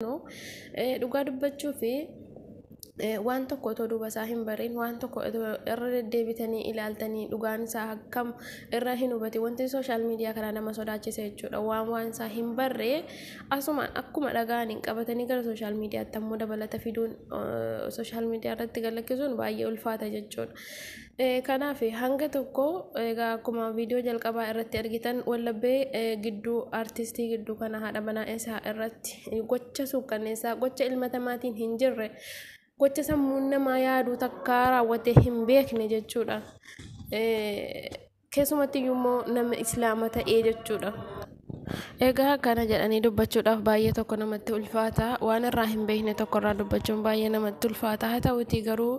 No, dhugaa dubbachuu fi waan tokko otoo duuba isaa hin bariin waan tokko irra deddeebitanii ilaaltanii dhugaan isaa akkam irra hin hubate wanti sooshaal miidiyaa kana nama sodaachisa jechuudha. Waan isaa hin barree asumaan akkuma dhagaan hin qabatanii gara sooshaal miidiyaatti ammoo dabalata fiduun sooshaal miidiyaa irratti galakkisuun baay'ee ulfaata jechuudha. Kanaaf hanga tokko egaa akkuma viidiyoo jalqabaa irratti argitan wallabbee gidduu artistii gidduu kana haadha manaa isaa irratti gocha suuqanneessaa gocha ilma namaatiin hin jirre gocha sammuun namaa yaadu takka raawwatee hin beekne jechuudha. Keessumatti immoo nama islaama ta'ee jechuudha. Egaa kana jedhanii dubbachuudhaaf baay'ee tokko namatti ulfaata. Waan irraa hin beekne tokko irraa dubbachuun baay'ee namatti ulfaata. Haa ta'uutii garuu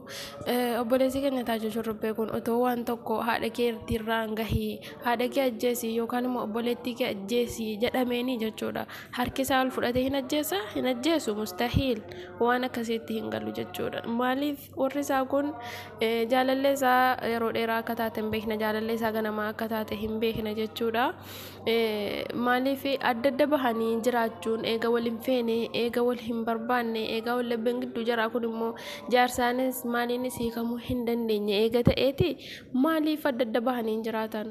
obboleessi keenya Taajuu Shurrubbee kun otoo waan tokko haadha keetirraan gahii haadha kee ajjeesii yookaan immoo obboleettii kee ajjeesii jedhameeni jechuudha. Harki isaa ol fudhatee hin ajjeesu mustahiil waan akkasiitti hin galu jechuudha. Maaliif warri isaa kun jaalallee isaa yeroo dheeraa akka taate hin beekne jaalallee isaa ganamaa akka taate hin beekne jechuudha. Maaliif adda bahanii jiraachuun eega wal hin feene eega wal hin barbaanne eega wallabbeen gidduu jiraa kun immoo jaarsaanis maaliinis hiikamuu hin dandeenye eega ta'eeti maaliif adda bahanii jiraatan?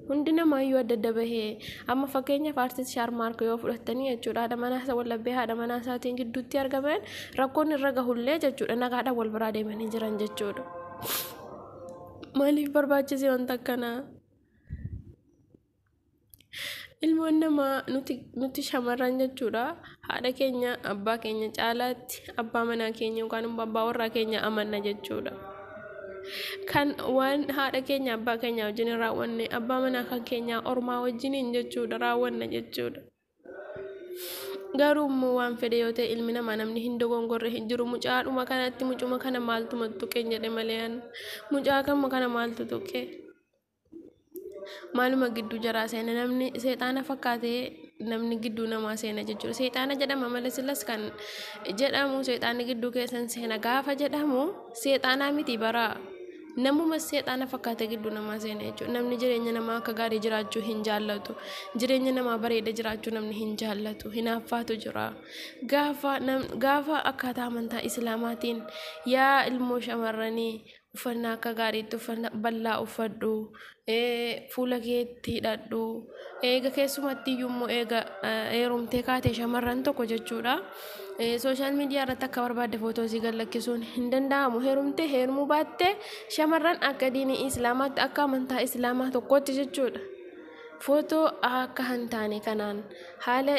Hundi namaayyuu adda bahee amma fakkeenyaaf artist Shaarmaark yoo fudhattanii jechuudha haadha manaa isaa wallabbee haadha manaa isaatiin gidduutti argaman rakkoon irra gahullee jechuudha nagaadhaan wal biraa deemanii jiran jechuudha. Maaliif barbaachise wanta akkanaa? Ilmoon namaa nuti shamarran jechuudha haadha keenya abbaa keenya caalaatti abbaa manaa keenya yookaan immoo abbaa warraa keenya amanna jechuudha. Kan waan haadha keenya abbaa keenya wajjin raawwanne abbaa manaa kan keenya ormaa wajjiniin jechuudha raawwanna jechuudha. Garuu immoo waan fedhe yoo ta'e ilmi namaa namni hin dogongorre hin jiru mucaadhuma kanatti mucuma kana maaltu tuqe jedhe malee mucaa kanuma kana maaltu tuqe? Maaluma gidduu jaraa seena namni seexaana fakkaatee namni gidduu namaa seena jechuudha. Seexaana jedhama malee silas kan jedhamu seexaanni gidduu keessan seena gaafa jedhamu seexaanaa miti baraa namuma seexaana fakkaatee gidduu namaa seena jechuudha. Namni jireenya namaa akka gaarii jiraachuu hin jaallatu. Jireenya namaa bareeda jiraachuu namni hin jaallatu. Hinaaffaatu jira. Gaafa akkaataa amantaa Islaamaatiin yaa ilmoo shamarranii uffannaa akka gaariitti uffannaa bal'aa uffadhu fuula keetti hidhadhu eega keessumatti immoo eega heerumtee kaatee shamarran tokko jechuudha. Sooshaal miidiyaa irratti akka barbaadde footoosii gallakkisuun hin danda'amu. Heerumtee heerumuu baatte shamarran akka diinii Islaamaatti akka amantaa Islaamaa tokkotti jechuudha. Footoo akka hin taane kanaan haala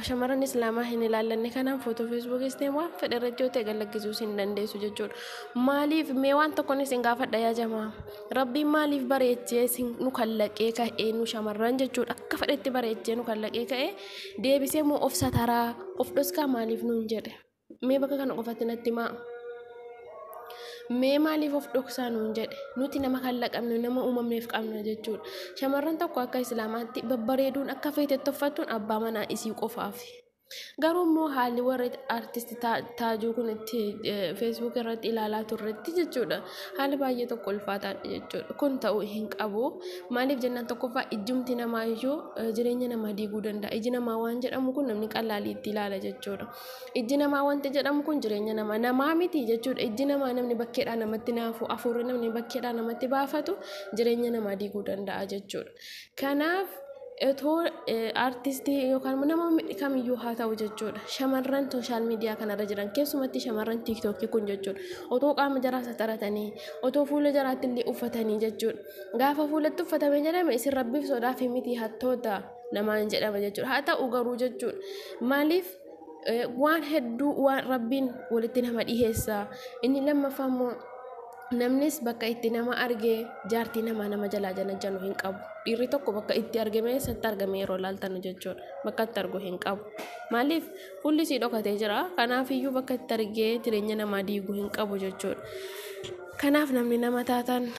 shamarran Islaamaa hin ilaallanne kanaan footoo feesbuukis ta'e waan fedhe irratti yoo ta'e gallakkisuus hin dandeessu jechuudha. Maaliif mee waan tokkoon isin gaafadha yaa jamaa rabbiin maaliif bareechee nu kallaqee ka'ee nu shamarran jechuudha akka fedhetti bareechee nu kallaqee ka'ee deebisee moo of sataraa of dhoskaa maaliif nuun jedhe mee bakka kana qofatti natti himaa? Mee maaliif of dhoksaa nuun jedhe nuti nama kallaqamne nama uumamneef qabna jechuudha. Shamarran tokko akka Islaamaatti babbareeduun akka feetetti uffattuun abbaa manaa isii qofaafi. Garuu immoo haalli warri artistii Taajuu kun itti feesbuuk irratti ilaalaa turretti jechuudha haalli baay'ee tokko ulfaataadha jechuudha. Kun ta'uu hin qabu. Maaliif jennaan tokkoffaa ijjumti namaa iyyuu jireenya namaa diiguu danda'a. Iji namaa waan jedhamu kun namni qallaaliitti ilaala jechuudha. Iji namaa wanti jedhamu kun jireenya namaa miti jechuudha. Iji namaa namni bakkeedhaa namatti naafu afurri namni bakkeedhaa namatti baafatu jireenya namaa diiguu danda'a jechuudha. Kanaaf etoo artistii yookaan nama kamiyyuu haa ta'u jechuudha shamarran sooshaal miidiyaa kanarra jiran keessumatti shamarran tiiktookii kun jechuudha otoo qaama jaraasa taratanii otoo fuula jaraatti illee uffatanii jechuudha gaafa fuulatti uffatame jedhame isin rabbiif sodaaf miti hattoota namaan jedhama jechuudha. Haa ta'u garuu jechuudha maaliif waan hedduu waan rabbiin walitti nama dhiheessa. Inni lammaffaa immoo namnis bakka itti nama argee jaartii nama jalaa janu hin qabu. Dhiirri tokko bakka itti argame eessatti argame yeroo laaltan jechuudha bakka itti argu hin qabu. Maaliif fuulli isii dhokatee jira kanaafiyyuu bakka itti argee jireenya namaa diiguu hin qabu jechuudha. Kanaaf namni nama taatan